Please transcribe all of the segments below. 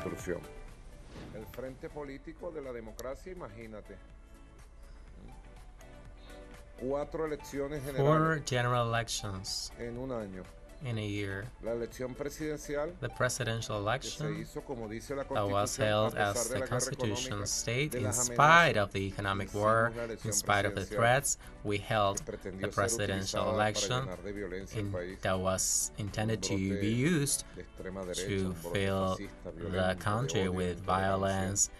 destrucción. El frente político de la democracia, imagínate. 4 elecciones Four generales general elections en un año. in a year. La elección presidencial The presidential que se election hizo, como dice la that was Constitución, a held pesar as de the la guerra Constitution económica, states, de in las spite amenazas, of the economic hicimos war, la in elección spite of the presidencial threats, we que held the pretendió ser presidential utilizada para election llenar de violencia el país. that was intended to brote be used de extrema derecha, to un brote fill fascista, the violento, de country odio, de with intolerancia, violence, pero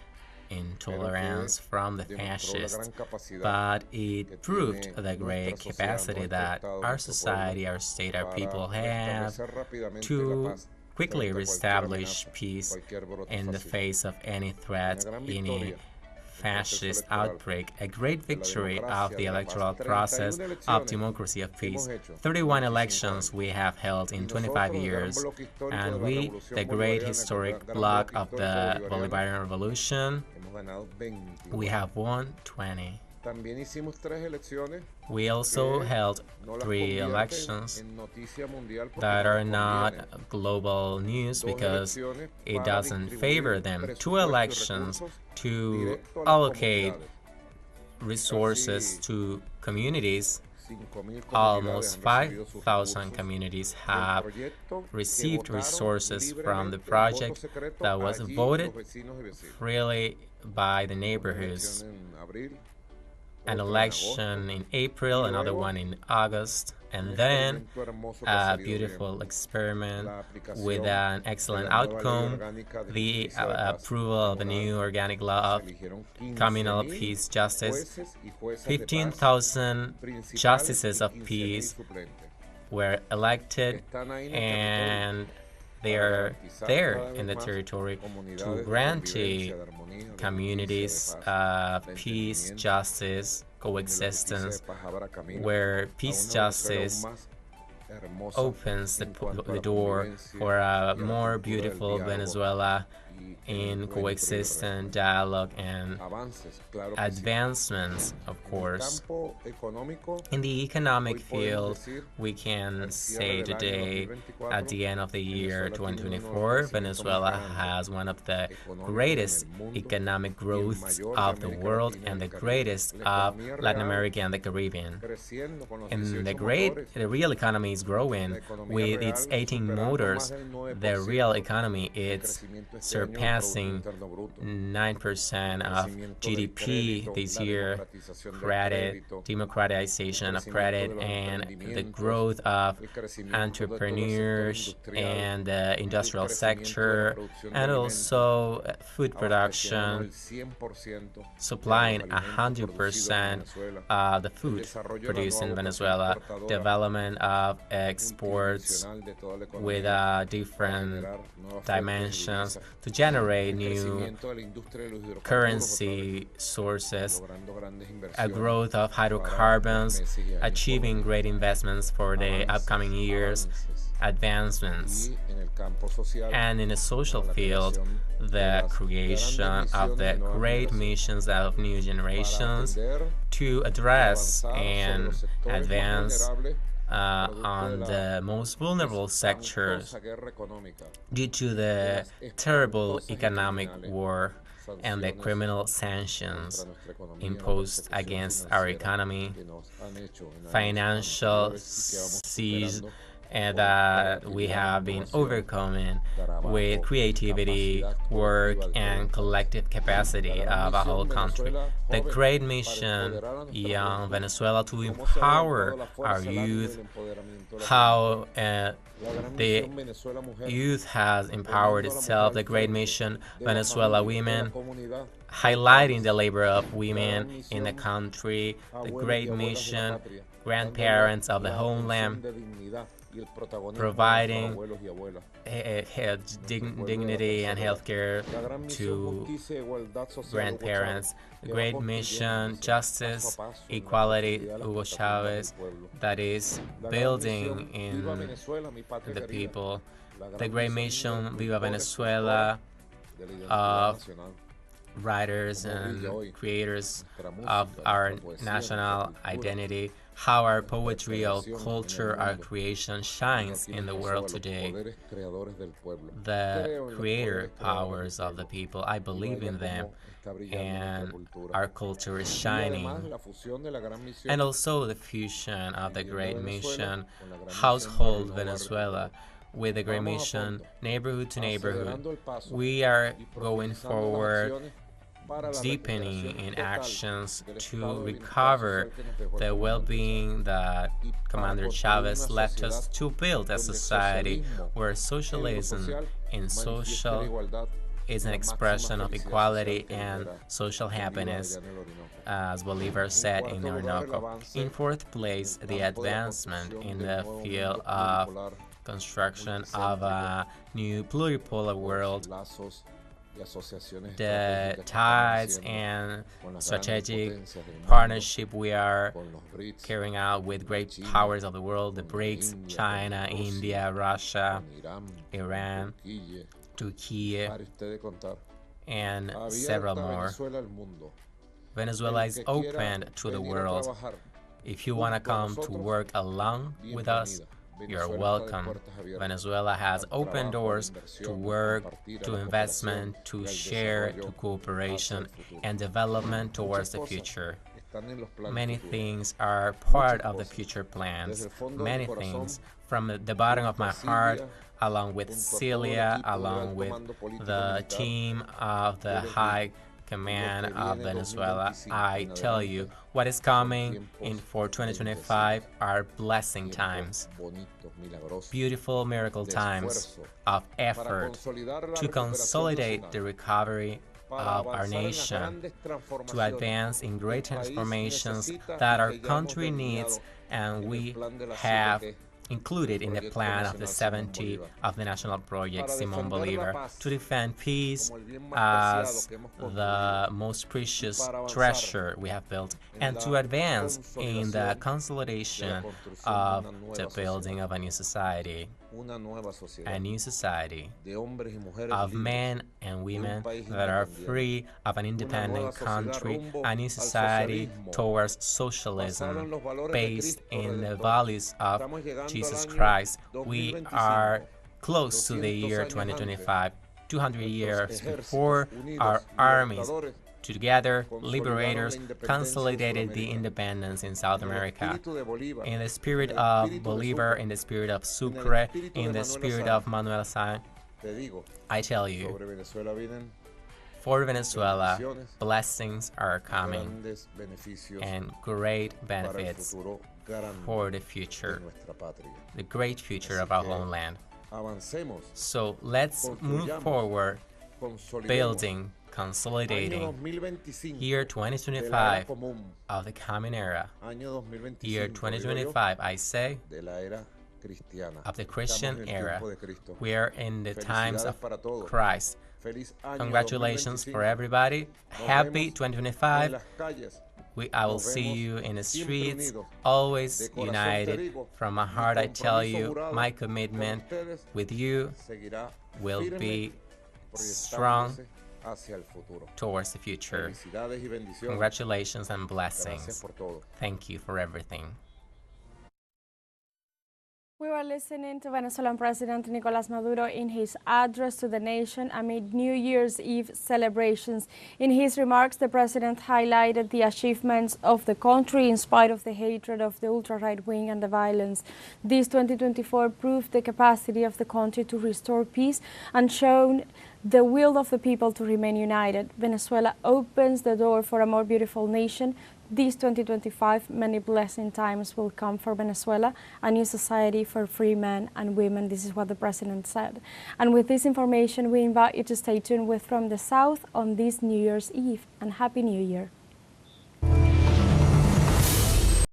que intolerance from the demostró la fascists. gran capacidad But que it proved tiene the nuestra great sociedad, capacity nuestro that Estado, our nuestro pueblo, society, our state, our para people have restablecer rápidamente la to paz quickly frente a cualquier reestablish amenaza, peace cualquier brote in the fascista. face of any Una threat, gran any victoria fascist electoral outbreak, a great de la victory democracia, of the de la paz. electoral 31 process of elecciones democracy, of peace. hemos hecho en 31 25 elections años. we have held Y in nosotros, 25 el gran years, bloque histórico de and la we, revolución the great bolivariana, historic el gran bloc bloque of histórico the bolivariano, Bolivarian Revolution, hemos ganado 21. we have won 20. También hicimos 3 elecciones We also que held no las 3 convierten elections en noticia mundial porque that no are les not conviene. global news 2 because elecciones it para doesn't distribuir favor them. 2 presupuesto y elections recursos to directo a las allocate comunidades. resources Casi to communities. 5.000 Almost comunidades han recibido sus 5,000 recursos communities del have proyecto que received votaron resources from the libremente, voto project secreto, that was allí voted los vecinos y vecinas. freely by the Una neighborhoods. elección en abril, An otra en election agosto, in April, y another luego one in August, un and then experimento hermoso que ha a salido beautiful bien. experiment La with aplicación an de excellent la nueva ley outcome, orgánica de the justicia de paz approval of the comunal. new organic law Se of eligieron communal 15.000 peace justice. jueces y juezas de paz 15,000 principales justices y of 15.000 peace suplentes. were elected, Están ahí en el territorio and they para are garantizar there cada in vez the más territory comunidades to de grant convivencia, de armonía, de communities justicia, de paz, de peace, entendimiento, justice, donde la justicia coexistence, de paz abra camino where a peace una Venezuela aún justice más hermosa opens en cuanto a the la door convivencia for a y a la more cultura del beautiful diálogo Venezuela y el in encuentro y el coexistent respeto. dialogue and Avances, claro que sí. advancements, of En el course. campo económico, In the economic hoy podemos field, decir, we can al say cierre del año today, 2024, at the end of the year Venezuela tiene uno de los 2024, crecimientos más Venezuela grandes has one of the económicos en greatest el mundo economic y el growths mayor de of the América world Latina y and the el Caribe. greatest La of economía Latin real America and the Caribbean. creciendo con los And 18 motores. the real economy is La growing economía with its real 18 superando más motors. del 9% The real economy de is crecimiento este año del Producto surpassing Interno Bruto. 9% of Crecimiento del GDP crédito, this la year, democratización del credit, crédito, democratization el of crecimiento credit, de los and the emprendimientos, growth of el crecimiento de todo el sector entrepreneurs industrial, and the el industrial crecimiento de la sector, producción de and alimentos, also food abasteciéndonos production, el 100% de supplying los alimentos producidos en 100% Venezuela, of the el food desarrollo de la produced nueva in vocación Venezuela, exportadora development of exports multidimensional de toda la with economía para different generar nuevas fuentes de dimensions divisa, to generate el new crecimiento de la industria de los hidrocarburos otra vez, currency sources, logrando grandes a inversiones growth of para los hydrocarbons, meses y años por achieving venir. great investments for the Avances, upcoming years, avances. advancements. Y en el campo social, And in the social la field, creación de the las creation grandes of misiones the de nuevas great generaciones missions of new para generations atender to y address avanzar sobre and los sectores más advance vulnerables producto de on la the most vulnerable sectors espantosa guerra económica, due to de the las terrible espantosas y economic criminales war and the sanciones criminal contra sanctions nuestra economía, la imposed persecución against our financiera economy, que nos han hecho en años financial anteriores y que vamos seize, superando and con that we creatividad, have been innovación, overcoming trabajo with y creativity, capacidad work, colectiva de todo el and país. collective La capacity gran of a whole misión country. Venezuela The joven great para mission empoderar a nuestra young juventud, Venezuela to cómo se ha empower levantado la our fuerza, el ánimo y youth, el empoderamiento de la juventud. how La gran the misión Venezuela Mujer, youth has empowered poniendo a la mujer itself, al the great frente mission de la Venezuela familia, de la women, comunidad, del highlighting país. the labor of La women gran in the misión country, the abuelos y great abuelas de la mission patria, dándole grandparents of the la homeland, atención de dignidad y el protagonismo de nuestros providing abuelos y abuelas. dignity and healthcare La gran misión to justicia, igualdad social, Hugo Chávez, grandparents. The que va great construyéndose mission, paso a justice, paso en nuestra equality, actividad, la Hugo expectativa del Chavez, pueblo. that is La gran building misión in Viva Venezuela, mi patria the querida. people. La The gran great misión mission de Viva cultores, Venezuela de la identidad of nacional. writers cómo and brilla hoy creators nuestra of música, our nuestra poesía, nuestra national cultura, identity, how our nuestra poetry, our expresión en el culture, our mundo. creation Uno shines aquí in nos the pasó world a los today. poderes creadores del pueblo. The Creo en los creator poderes creadores del powers of the pueblo people, I y believe vaya in them, cómo está brillando nuestra and cultura. our culture is Y además shining. la fusión de la gran misión And also the fusion of the Vivienda great Venezuela mission, con la gran misión Household Barrio Nuevo Barrio Venezuela, Futuro. with the great Vamos a mission, fondo, neighborhood to neighborhood. acelerando el paso We are y going profundizando las forward, acciones para la deepening recuperación in total actions del to estado de bienestar recover social que nos dejó el the comandante Chávez. well-being that Y para Commander construir Chavez una left sociedad us, to build a donde society socialismo where en lo socialism social in manifieste la social igualdad is y an la máxima expression of felicidad social equality que and libera social Bolívar happiness, allá en el Orinoco. as Bolivar En said in cuarto lugar, el Orinoco. avance In fourth en place, el the campo de la advancement construcción in del the nuevo field mundo of pluripolar construction of multicéntrico, a new pluripolar los world, lazos y asociaciones the estratégicas que estamos ties haciendo and con las grandes strategic potencias del mundo, partnership we are con los BRICS, carrying out with con great China, powers of the world, the con la BRICS, India, China, con Rusia, India, Russia, con Irán, Iran, con Turquía, Turkey, para ustedes contar. and several Abierta more. Venezuela al mundo. Venezuela El is que quiera open to the venir a world. trabajar If you want to junto a come to nosotros, work along with us, bienvenida. you're Venezuela está de welcome. puertas abiertas Venezuela has al open trabajo, a la doors to inversión, al work, compartir, a to la investment, cooperación to y al share, to desarrollo hacia cooperation el futuro. and development towards Muchas the cosas future. están en los planes Many futuros. things are part Muchas of the cosas. future plans. Desde el fondo de Many mi corazón, things from the bottom of junto a my heart, Silvia, along with junto a todo el Celia, equipo del along alto with mando político the militar, team of the yo les High digo, Command lo que of viene Venezuela, 2025 I en tell adelante you, what is son coming in tiempos for 2025 bendecidos, are blessing tiempos times, bonitos, milagrosos, beautiful miracle de times esfuerzo, of para effort consolidar la to recuperación consolidate nacional, the recovery para of our avanzar en las nation, grandes to transformaciones advance in que great el país transformations necesita that y our que ya hemos country delineado needs and en el we plan de las have 7T included del in the proyecto plan of the nacional Simón 70 Bolívar, of the National Project para Simon defender la Bolivar, paz to defend peace como el bien más preciado as que hemos the construido most y precious para avanzar treasure we have built, en and to la advance in the consolidación de la consolidation construcción de of una the nueva building sociedad, of a new society, una nueva a sociedad new society de hombres y mujeres of libres, men and de un women país that are independiente, free, of an una nueva independent sociedad country, rumbo a new al society socialismo, towards basada socialism, en los valores de based Cristo in the Redentor. values of Estamos llegando al Jesus año Christ. We 2025, are close to the 200 year años 2025, 200 nuestros years ejércitos before our unidos y armies libertadores together, consolidaron liberators, la independencia en consolidated the Sudamérica. independence in South En el America. espíritu de Bolívar, In the en spirit el of espíritu de Bolivar, Sucre, in the spirit of en el Sucre, espíritu in de the Manuel spirit Sáenz, of Manuel Sáenz, te digo, I tell you, sobre Venezuela vienen for Venezuela, bendiciones blessings are y coming grandes beneficios and great para el benefits futuro grande for the de future, nuestra patria. the great future Así of our que homeland. avancemos, So let's move construyamos, forward, consolidemos. building, Año consolidating. 2025 Year de la era 2025 común, of the common era. año 2025 Year digo yo, 2025, I say, de la era cristiana. of the Estamos Christian en el era. tiempo de Cristo. We are in the times Felicidades of para todos. Christ. Feliz año Congratulations 2025. for everybody. Nos Happy vemos en 2025. las calles. I will Nos see vemos you in the siempre streets, unidos. always De corazón te united. digo, From my mi heart, I tell compromiso you, jurado my con commitment ustedes with you seguirá will firme, be strong proyectándose hacia el futuro. towards the future. Felicidades y bendiciones. Congratulations and Gracias blessings. por todo. Thank you for everything. We were listening to Venezuelan President Nicolás Maduro in his address to the nation amid New Year's Eve celebrations. In his remarks, the president highlighted the achievements of the country in spite of the hatred of the ultra-right wing and the violence. This 2024 proved the capacity of the country to restore peace and shown the will of the people to remain united. Venezuela opens the door for a more beautiful nation. This 2025, many blessing times will come for Venezuela, a new society for free men and women. This is what the president said. And with this information, we invite you to stay tuned with From the South on this New Year's Eve, and Happy New Year.